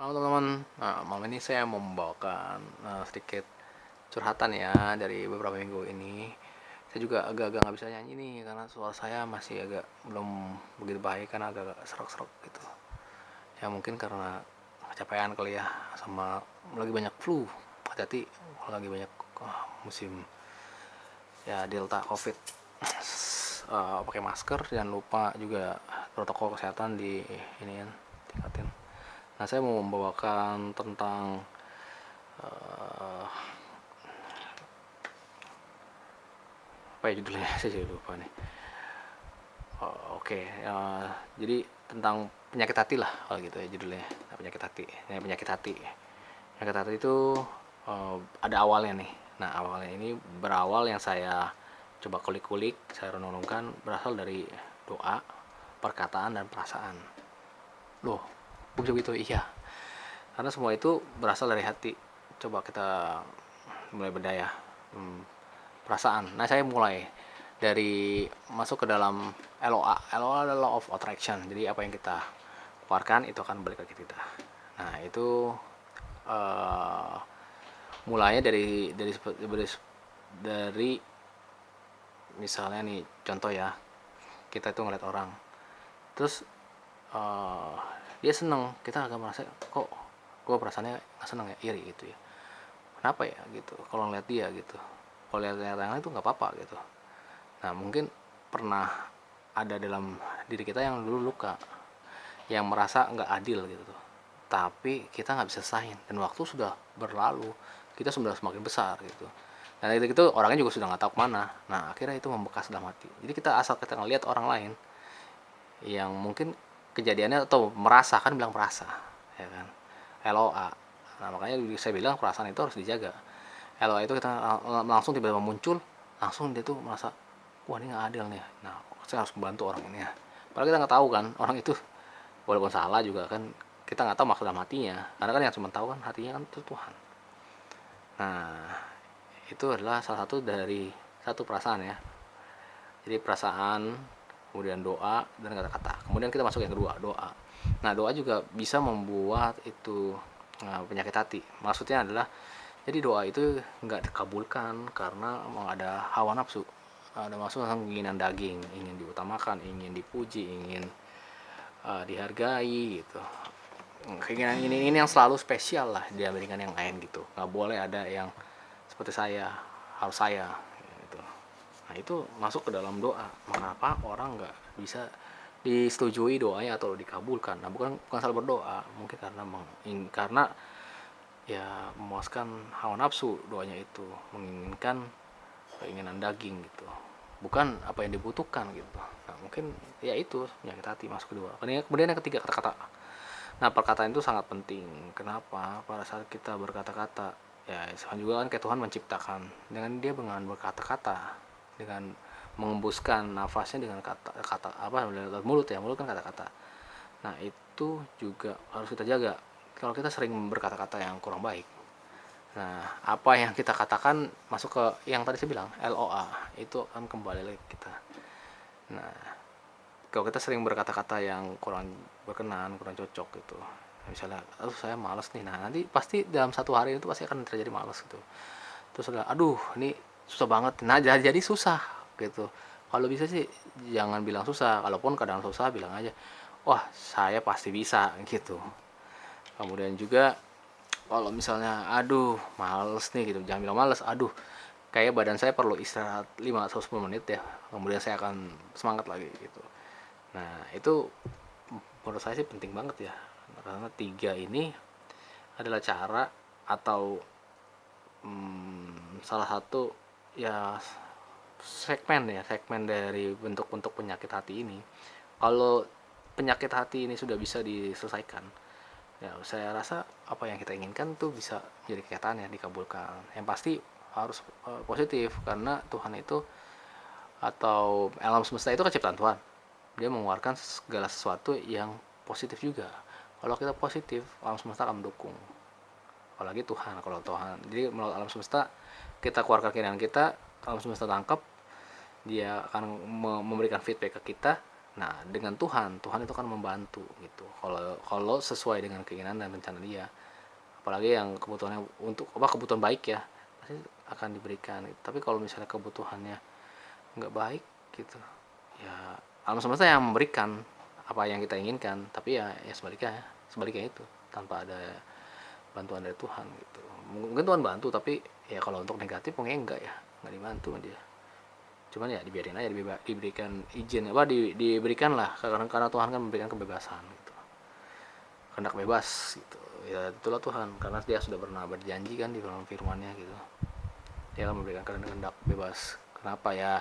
Halo teman-teman, malam ini saya mau membawakan sedikit curhatan ya dari beberapa minggu ini. Saya juga agak-agak nggak bisa nyanyi nih karena suara saya masih agak belum begitu baik karena agak serak-serak gitu. Ya mungkin karena kecapean kali ya, sama lagi banyak flu. Hati-hati kalau lagi banyak musim ya Delta COVID. Pakai masker, jangan lupa juga protokol kesehatan di ini ya, tingkatin. Nah, saya mau membawakan tentang uh, apa ya judulnya? Saya jadi lupa nih. Oke, jadi tentang penyakit hati lah kalau gitu ya judulnya. Nah, penyakit hati. Nah, penyakit hati. Penyakit hati itu ada awalnya nih. Nah, awalnya ini berawal yang saya coba kulik-kulik, saya renung-renungkan berasal dari doa, perkataan dan perasaan. Loh, kok bisa gitu? Iya. Karena semua itu berasal dari hati. Coba kita mulai berdaya. Perasaan. Nah, saya mulai dari masuk ke dalam LOA. LOA adalah law of attraction. Jadi apa yang kita keluarkan itu akan balik ke kita. Nah, itu uh, mulainya dari misalnya nih contoh ya, kita itu ngeliat orang terus uh, dia seneng, kita agak merasa kok gue perasaannya nggak seneng ya, iri gitu ya, kenapa ya gitu kalau ngeliat dia gitu, kalau lihat yang lain itu nggak apa-apa gitu. Nah, mungkin pernah ada dalam diri kita yang dulu luka, yang merasa nggak adil gitu, tapi kita nggak bisa selesain dan waktu sudah berlalu, kita sudah semakin besar gitu. Nah, itu orangnya juga sudah nggak tahu kemana. Nah, akhirnya itu membekas dalam hati. Jadi kita asal kita ngelihat orang lain yang mungkin kejadiannya atau merasa, kan bilang merasa ya kan, LOA. Nah, makanya saya bilang perasaan itu harus dijaga. LOA itu kita langsung tiba-tiba muncul, langsung dia tuh merasa wah ini nggak adil nih, nah saya harus membantu orang ini ya, padahal kita nggak tahu kan orang itu walaupun salah juga kan, kita nggak tahu maksud dalam hatinya, karena kan yang cuma tahu kan hatinya kan itu Tuhan. Nah, itu adalah salah satu dari satu perasaan ya. Jadi perasaan, kemudian doa dan kata-kata. Kemudian kita masuk yang kedua, doa. Nah, doa juga bisa membuat itu penyakit hati. Maksudnya adalah jadi doa itu nggak dikabulkan karena mau ada hawa nafsu. Ada masuk keinginan daging, ingin diutamakan, ingin dipuji, ingin dihargai gitu. Keinginan ini yang selalu spesial lah dibandingkan yang lain gitu. Nggak boleh ada yang seperti saya, harus saya gitu. Nah, itu masuk ke dalam doa. Mengapa orang nggak bisa disetujui doanya atau dikabulkan? Nah, bukan bukan salah berdoa, mungkin karena ya memuaskan hawa nafsu doanya itu, menginginkan keinginan daging gitu, bukan apa yang dibutuhkan gitu. Nah, mungkin ya itu penyakit hati masuk kedua. Kemudian yang ketiga, kata-kata. Nah, perkataan itu sangat penting. Kenapa? Pada saat kita berkata-kata, ya sama juga kan kayak Tuhan menciptakan dengan dia dengan berkata-kata, dengan mengembuskan nafasnya dengan kata-kata apa lewat mulut ya, mulut kan kata-kata. Nah, itu juga harus kita jaga. Kalau kita sering berkata-kata yang kurang baik, nah apa yang kita katakan masuk ke yang tadi saya bilang LOA, itu akan kembali lagi ke kita. Nah, kalau kita sering berkata-kata yang kurang berkenan, kurang cocok gitu, misalnya aduh saya malas nih, nah nanti pasti dalam satu hari itu pasti akan terjadi malas gitu. Terus ada aduh ini susah banget, nah jadi susah gitu. Kalau bisa sih jangan bilang susah, kalaupun kadang susah bilang aja wah saya pasti bisa gitu. Kemudian juga kalau misalnya aduh males nih gitu, jangan bilang males, aduh kayak badan saya perlu istirahat 5 atau 10 menit ya, kemudian saya akan semangat lagi gitu. Nah, itu menurut saya sih penting banget ya, karena tiga ini adalah cara atau salah satu ya segmen dari bentuk-bentuk penyakit hati ini. Kalau penyakit hati ini sudah bisa diselesaikan, ya saya rasa apa yang kita inginkan tuh bisa jadi kenyataan ya, dikabulkan. Yang pasti harus positif, karena Tuhan itu atau alam semesta itu kan ciptaan Tuhan, dia mengeluarkan segala sesuatu yang positif juga. Kalau kita positif, alam semesta akan mendukung, apalagi Tuhan. Kalau Tuhan, jadi melalui alam semesta kita keluarkan keinginan kita, alam semesta tangkap, dia akan memberikan feedback ke kita, Nah, dengan Tuhan, Tuhan itu kan membantu gitu. Kalau kalau sesuai dengan keinginan dan rencana Dia, apalagi yang kebutuhannya untuk kebutuhan baik ya, pasti akan diberikan. Tapi kalau misalnya kebutuhannya nggak baik gitu, ya alam semesta yang memberikan apa yang kita inginkan, tapi ya sebaliknya itu tanpa ada bantuan dari Tuhan gitu. Mungkin Tuhan bantu, tapi ya kalau untuk negatif mungkin enggak ya, nggak dibantu sama Dia. Cuman ya dibiarin aja, diberikan izin diberikan lah, karena Tuhan kan memberikan kebebasan gitu, kehendak bebas gitu. Ya itulah Tuhan, karena Dia sudah pernah berjanji kan di dalam firman-Nya gitu, Dia akan memberikan kehendak bebas. Kenapa ya?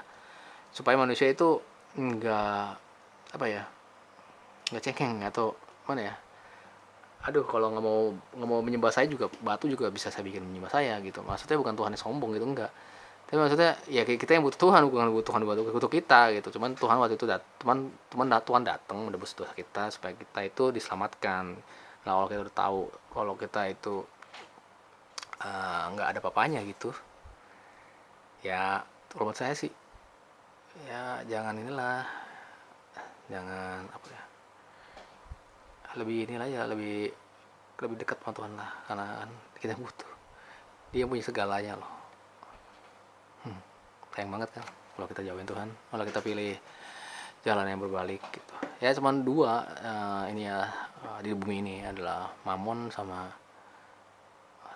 Supaya manusia itu enggak apa ya, nggak cengeng atau mana ya, aduh kalau nggak mau menyembah saya juga, batu juga bisa saya bikin menyembah saya gitu. Maksudnya bukan Tuhan yang sombong gitu, enggak, tapi maksudnya ya kita yang butuh Tuhan, bukan butuh Tuhan butuh kita gitu. Cuman Tuhan waktu itu Tuhan datang menebus dosa kita supaya kita itu diselamatkan. Nah, kalau kita udah tahu kalau kita itu nggak ada papanya gitu, ya kalau menurut saya sih ya jangan inilah, jangan apa ya, lebih inilah ya, lebih lebih dekat sama Tuhan lah, karena kan kita butuh, Dia punya segalanya loh. Sayang banget kan kalau kita jauhin Tuhan, kalau kita pilih jalan yang berbalik gitu. Ya cuman dua ini ya, di bumi ini adalah Mamon sama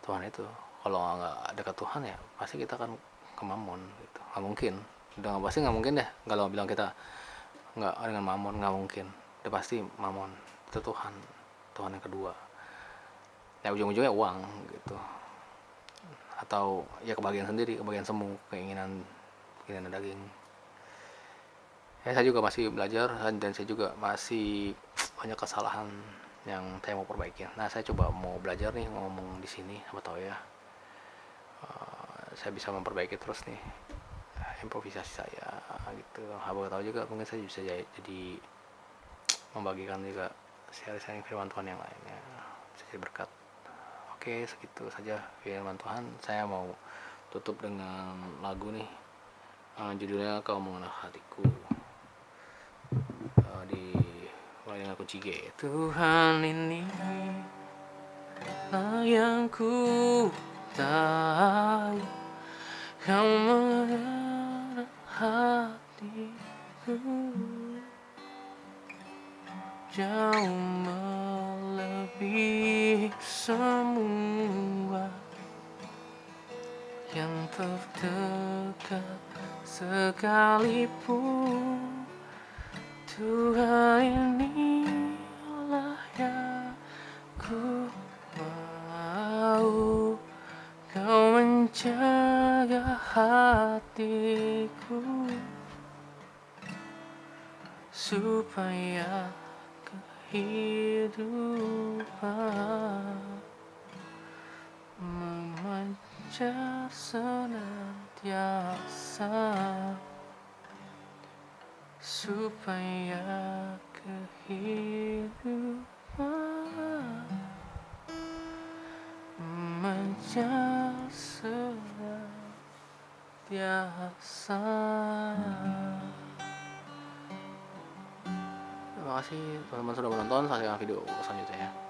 Tuhan itu. Kalau nggak dekat Tuhan ya pasti kita kan ke Mamon gitu. Nggak mungkin, udah nggak, pasti nggak mungkin deh kalau bilang kita nggak dengan Mamon, nggak mungkin. Udah pasti Mamon itu Tuhan, Tuhan yang kedua. Ya ujung-ujungnya uang gitu, atau ya kebagian sendiri, kebagian semu, keinginan daging. Ya saya juga masih belajar, dan saya juga masih banyak kesalahan yang saya mau perbaiki. Nah, saya coba mau belajar nih ngomong di sini, apa tahu ya saya bisa memperbaiki terus nih improvisasi saya gitu. Apa tahu juga mungkin saya bisa jadi membagikan juga sharing firman Tuhan yang lainnya, bisa jadi berkat. Oke, segitu saja firman Tuhan. Saya mau tutup dengan lagu nih, judulnya Kau Mengenal Hatiku, di mulai dengan kunci G. Tuhan, ini yang ku tahu, Kau mengenal hatiku jauh melebihi semua yang terdekat sekalipun. Tuhan, inilah yang ku mau, Kau menjaga hatiku supaya kehidupan memancar senantiasa, supaya kehidupan memancar senantiasa. Terima kasih teman-teman sudah menonton. Sampai video selanjutnya ya.